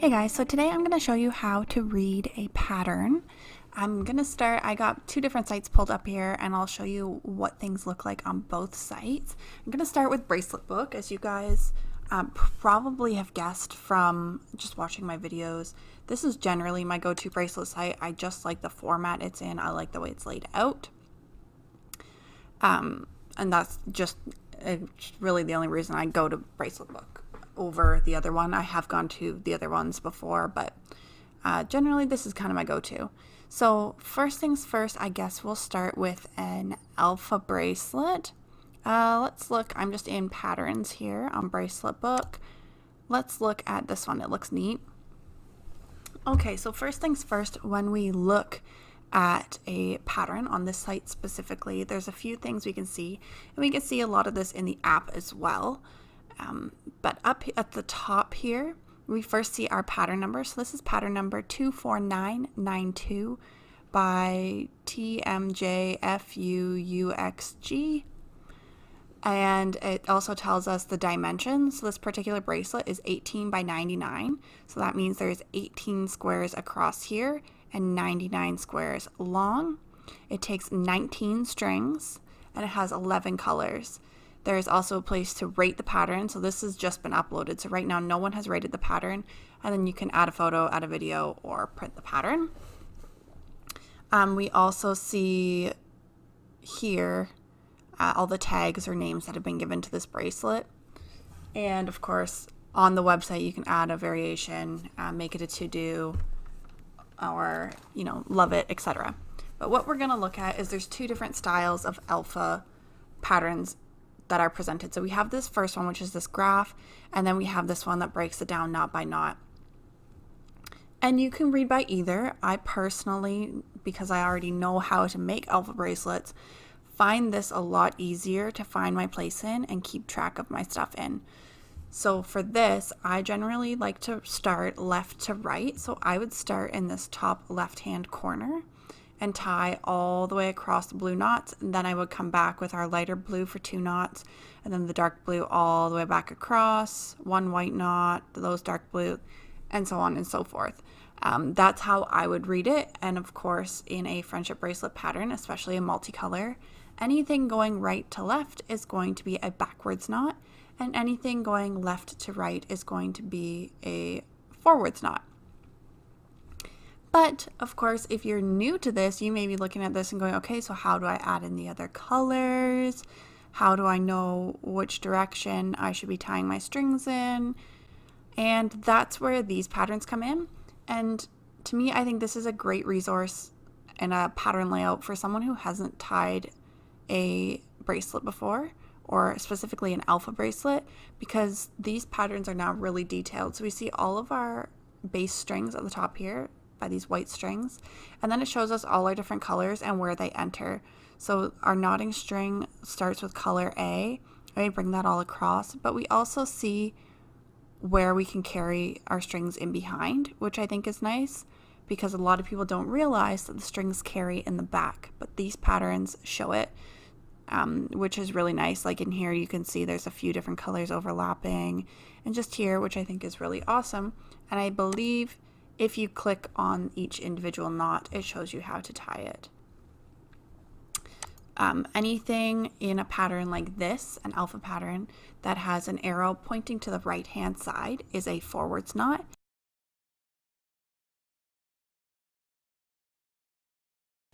Hey guys, so today I'm going to show you how to read a pattern. I got two different sites pulled up here and I'll show you what things look like on both sites. I'm going to start with Bracelet Book. As you guys probably have guessed from just watching my videos, this is generally my go-to bracelet site. I just like the format it's in. I like the way it's laid out. And that's just really the only reason I go to Bracelet Book over the other one. I have gone to the other ones before, but generally this is kind of my go-to. So first things first, I guess we'll start with an alpha bracelet. Let's look, I'm just in patterns here on Bracelet Book. Let's look at this one, it looks neat. Okay, so first things first, when we look at a pattern on this site specifically, there's a few things we can see, and we can see a lot of this in the app as well. But up at the top here, we first see our pattern number. So this is pattern number 24992 by TMJFUUXG. And it also tells us the dimensions. So this particular bracelet is 18 by 99. So that means there's 18 squares across here and 99 squares long. It takes 19 strings and it has 11 colors. There's also a place to rate the pattern. So this has just been uploaded. So right now no one has rated the pattern. And then you can add a photo, add a video, or print the pattern. We also see here all the tags or names that have been given to this bracelet. And of course, on the website, you can add a variation, make it a to-do, or, love it, etc. But what we're going to look at is there's two different styles of alpha patterns that are presented. So we have this first one, which is this graph, and then we have this one that breaks it down knot by knot. And you can read by either. I personally, because I already know how to make alpha bracelets, find this a lot easier to find my place in and keep track of my stuff in. So for this, I generally like to start left to right. So I would start in this top left-hand corner and tie all the way across the blue knots. And then I would come back with our lighter blue for 2 knots, and then the dark blue all the way back across, 1 white knot, those dark blue, and so on and so forth. That's how I would read it. And of course, in a friendship bracelet pattern, especially a multicolor, anything going right to left is going to be a backwards knot, and anything going left to right is going to be a forwards knot. But of course, if you're new to this, you may be looking at this and going, okay, so how do I add in the other colors? How do I know which direction I should be tying my strings in? And that's where these patterns come in. And to me, I think this is a great resource and a pattern layout for someone who hasn't tied a bracelet before, or specifically an alpha bracelet, because these patterns are now really detailed. So we see all of our base strings at the top here by these white strings, and then it shows us all our different colors and where they enter. So our knotting string starts with color A, and we bring that all across, but we also see where we can carry our strings in behind, which I think is nice, because a lot of people don't realize that the strings carry in the back, but these patterns show it, which is really nice. Like in here, you can see there's a few different colors overlapping, and just here, which I think is really awesome. And I believe if you click on each individual knot, it shows you how to tie it. Anything in a pattern like this, an alpha pattern that has an arrow pointing to the right-hand side, is a forwards knot.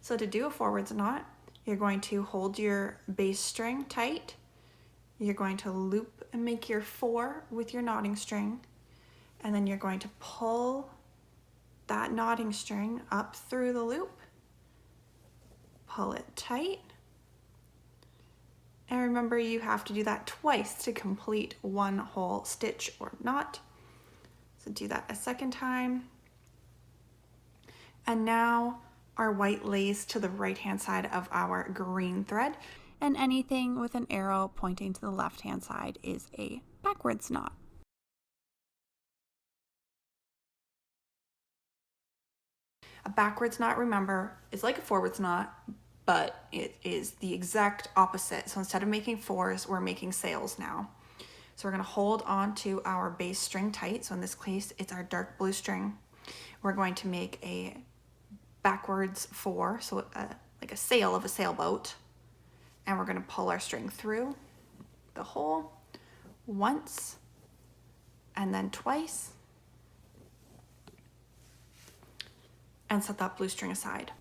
So to do a forwards knot, you're going to hold your base string tight. You're going to loop and make your 4 with your knotting string, and then you're going to pull that knotting string up through the loop, pull it tight, and remember you have to do that twice to complete one whole stitch or knot. So do that a second time. And now our white lays to the right hand side of our green thread, and anything with an arrow pointing to the left hand side is a backwards knot. A backwards knot, remember, is like a forwards knot, but it is the exact opposite. So instead of making 4s, we're making sails now. So we're going to hold on to our base string tight. So in this case, it's our dark blue string. We're going to make a backwards 4, so like a sail of a sailboat. And we're going to pull our string through the hole once and then twice. And set that blue string aside.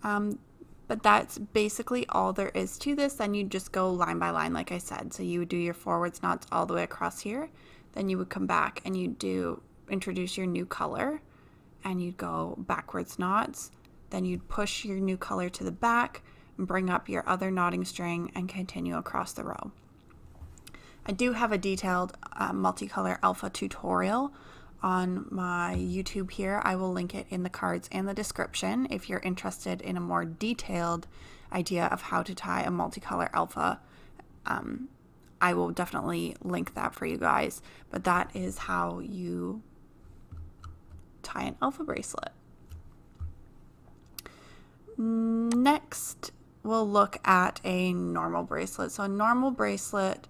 But that's basically all there is to this. Then you just go line by line, like I said. So you would do your forwards knots all the way across here. Then you would come back and you do introduce your new color, and you'd go backwards knots. Then you'd push your new color to the back and bring up your other knotting string and continue across the row. I do have a detailed multicolor alpha tutorial on my YouTube here. I will link it in the cards and the description if you're interested in a more detailed idea of how to tie a multicolor alpha. I will definitely link that for you guys, but that is how you tie an alpha bracelet. Next, we'll look at a normal bracelet. So a normal bracelet,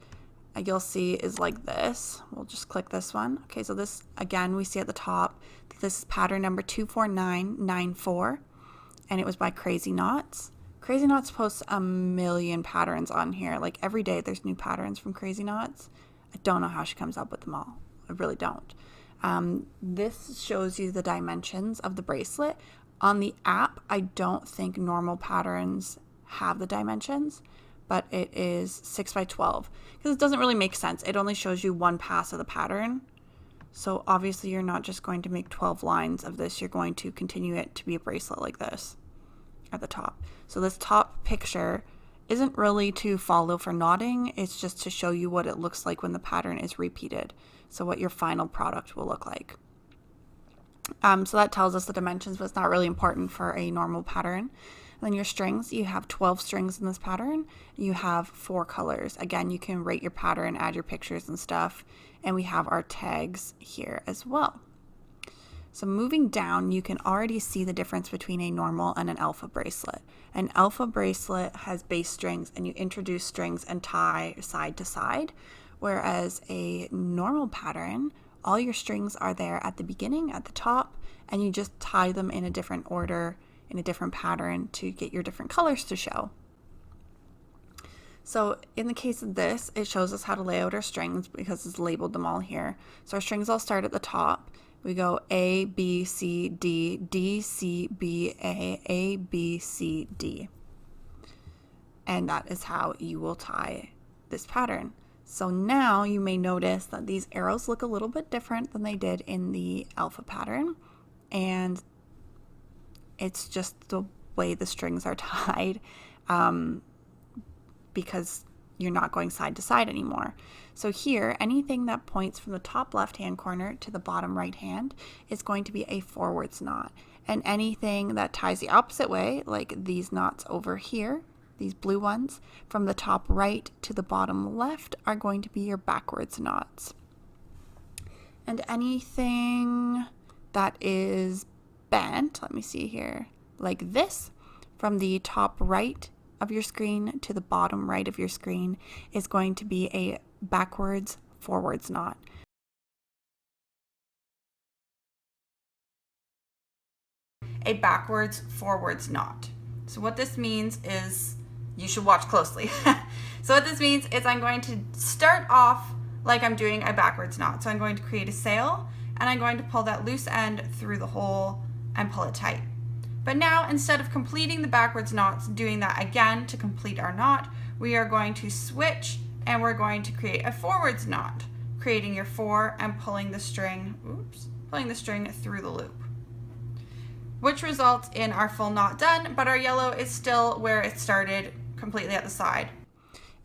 you'll see, is like this. We'll just click this one. Okay, so this, again, we see at the top, this is pattern number 24994, and it was by Crazy Knots. Crazy Knots posts a million patterns on here. Like every day there's new patterns from Crazy Knots. I don't know how she comes up with them all. I really don't. This shows you the dimensions of the bracelet. On the app, I don't think normal patterns have the dimensions, but it is 6 by 12 because it doesn't really make sense. It only shows you one pass of the pattern. So obviously you're not just going to make 12 lines of this. You're going to continue it to be a bracelet like this at the top. So this top picture isn't really to follow for knotting. It's just to show you what it looks like when the pattern is repeated. So what your final product will look like. So that tells us the dimensions, but it's not really important for a normal pattern. And then your strings, you have 12 strings in this pattern. You have 4 colors. Again, you can rate your pattern, add your pictures and stuff. And we have our tags here as well. So moving down, you can already see the difference between a normal and an alpha bracelet. An alpha bracelet has base strings and you introduce strings and tie side to side, whereas a normal pattern, all your strings are there at the beginning, at the top, and you just tie them in a different order, in a different pattern to get your different colors to show. So in the case of this, it shows us how to lay out our strings because it's labeled them all here. So our strings all start at the top. We go A, B, C, D, D, C, B, A, B, C, D. And that is how you will tie this pattern. So now you may notice that these arrows look a little bit different than they did in the alpha pattern. And it's just the way the strings are tied because you're not going side to side anymore. So here, anything that points from the top left-hand corner to the bottom right-hand is going to be a forwards knot. And anything that ties the opposite way, like these knots over here, these blue ones, from the top right to the bottom left are going to be your backwards knots. And anything that is bent, let me see here, like this, from the top right of your screen to the bottom right of your screen is going to be a backwards forwards knot. A backwards forwards knot. So what this means is, you should watch closely. So what this means is I'm going to start off like I'm doing a backwards knot. So I'm going to create a sail and I'm going to pull that loose end through the hole and pull it tight. But now, instead of completing the backwards knots, doing that again to complete our knot, we are going to switch and we're going to create a forwards knot, creating your 4 and pulling the string through the loop, which results in our full knot done, but our yellow is still where it started, completely at the side.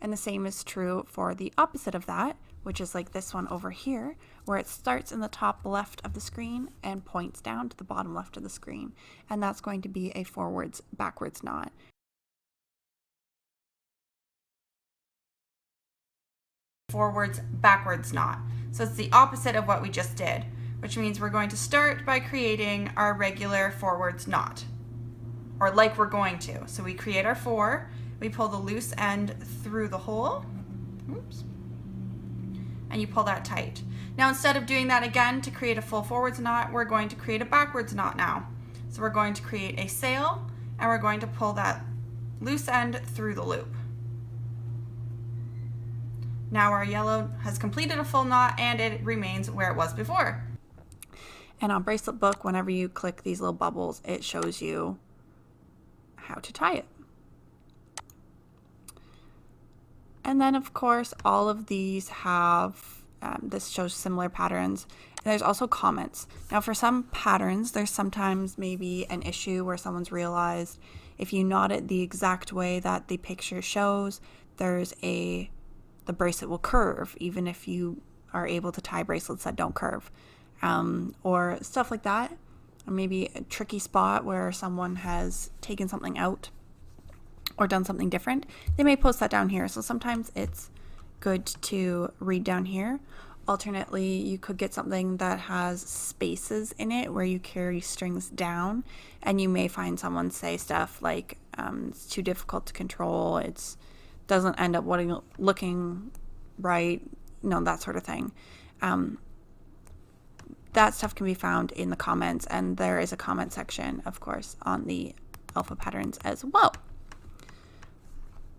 And the same is true for the opposite of that, which is like this one over here, where it starts in the top left of the screen and points down to the bottom left of the screen. And that's going to be a forwards backwards knot. Forwards backwards knot. So it's the opposite of what we just did, which means we're going to start by creating our regular forwards knot, or like we're going to. So we create our 4, we pull the loose end through the hole. Oops. and you pull that tight. Now instead of doing that again to create a full forwards knot, we're going to create a backwards knot now. So we're going to create a sail, and we're going to pull that loose end through the loop. Now our yellow has completed a full knot and it remains where it was before. And on Bracelet Book, whenever you click these little bubbles, it shows you how to tie it. And then of course, all of these have, this shows similar patterns. And there's also comments. Now for some patterns, there's sometimes maybe an issue where someone's realized if you knot it the exact way that the picture shows, the bracelet will curve, even if you are able to tie bracelets that don't curve, or stuff like that. Or maybe a tricky spot where someone has taken something out or done something different. They may post that down here. So sometimes it's good to read down here. Alternately, you could get something that has spaces in it where you carry strings down, and you may find someone say stuff like it's too difficult to control, it doesn't end up looking right, that sort of thing. That stuff can be found in the comments, and there is a comment section, of course, on the alpha patterns as well.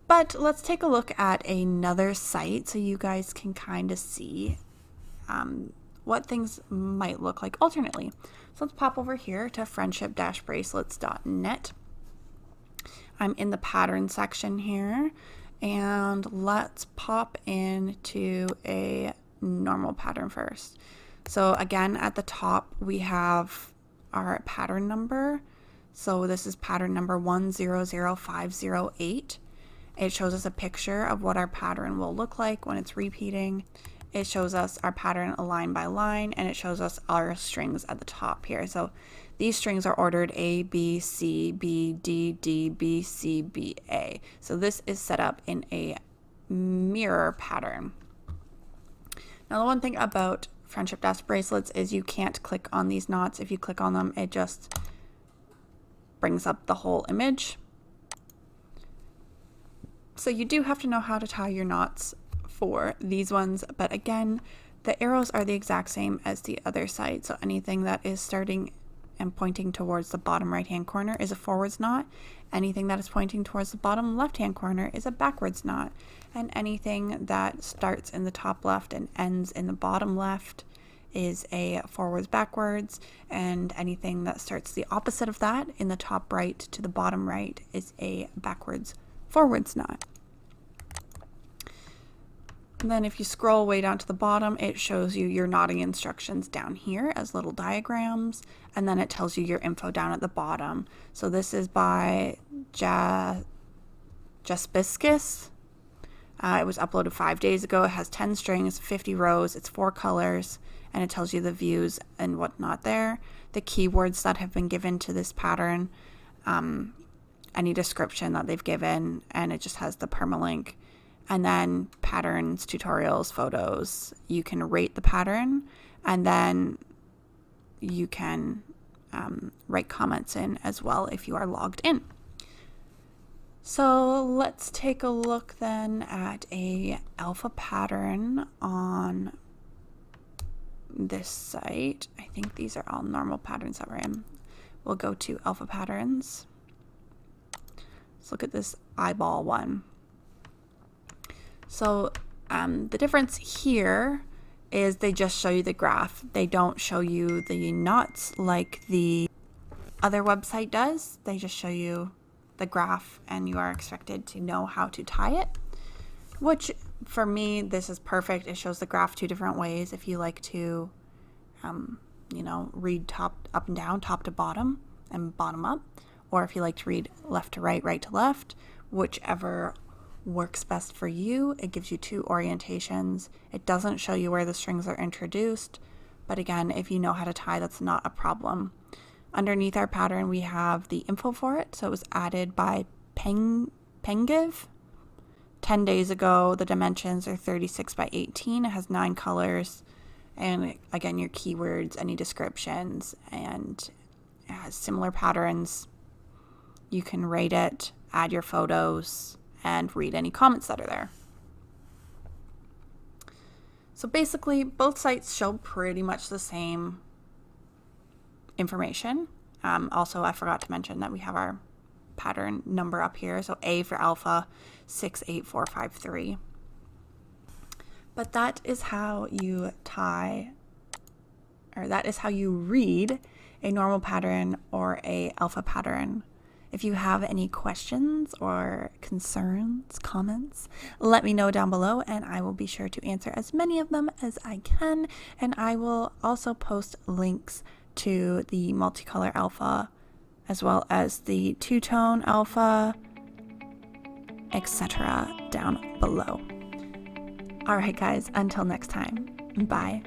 But let's take a look at another site so you guys can kind of see what things might look like alternately. So let's pop over here to friendship-bracelets.net. I'm in the pattern section here, and let's pop into a normal pattern first. So again, at the top we have our pattern number. So this is pattern number 100508. It shows us a picture of what our pattern will look like when it's repeating. It shows us our pattern line by line, and it shows us our strings at the top here. So these strings are ordered A, B, C, B, D, D, B, C, B, A. So this is set up in a mirror pattern. Now the one thing about friendship-bracelets is you can't click on these knots. If you click on them, it just brings up the whole image. So you do have to know how to tie your knots for these ones, but again, the arrows are the exact same as the other side. So anything that is starting and pointing towards the bottom right hand corner is a forwards knot. Anything that is pointing towards the bottom left hand corner is a backwards knot. And anything that starts in the top left and ends in the bottom left is a forwards backwards, and anything that starts the opposite of that in the top right to the bottom right is a backwards forwards knot. And then if you scroll way down to the bottom, it shows you your knotting instructions down here as little diagrams, and then it tells you your info down at the bottom. So this is by Jaspicus. It was uploaded 5 days ago. It has 10 strings, 50 rows, it's 4 colors, and it tells you the views and whatnot there. The keywords that have been given to this pattern, any description that they've given, and it just has the permalink. And then patterns, tutorials, photos. You can rate the pattern, and then you can write comments in as well if you are logged in. So let's take a look then at a alpha pattern on this site. I think these are all normal patterns that we're in. We'll go to alpha patterns. Let's look at this eyeball one. So the difference here is they just show you the graph. They don't show you the knots like the other website does. They just show you the graph, and you are expected to know how to tie it, which for me, this is perfect. It shows the graph 2 different ways. If you like to, read top up and down, top to bottom, and bottom up, or if you like to read left to right, right to left, whichever works best for you. It gives you 2 orientations. It doesn't show you where the strings are introduced, but again, if you know how to tie, that's not a problem. Underneath our pattern, we have the info for it. So it was added by Pengiv 10 days ago. The dimensions are 36 by 18. It has 9 colors, and again, your keywords, any descriptions, and it has similar patterns. You can rate it, add your photos, and read any comments that are there. So basically, both sites show pretty much the same information. Also, I forgot to mention that we have our pattern number up here. So A for alpha, 68453. But that is how you that is how you read a normal pattern or a alpha pattern. If you have any questions or concerns, comments, let me know down below and I will be sure to answer as many of them as I can. And I will also post links to the multicolor alpha as well as the two-tone alpha, etc. down below. All right, guys, until next time, bye.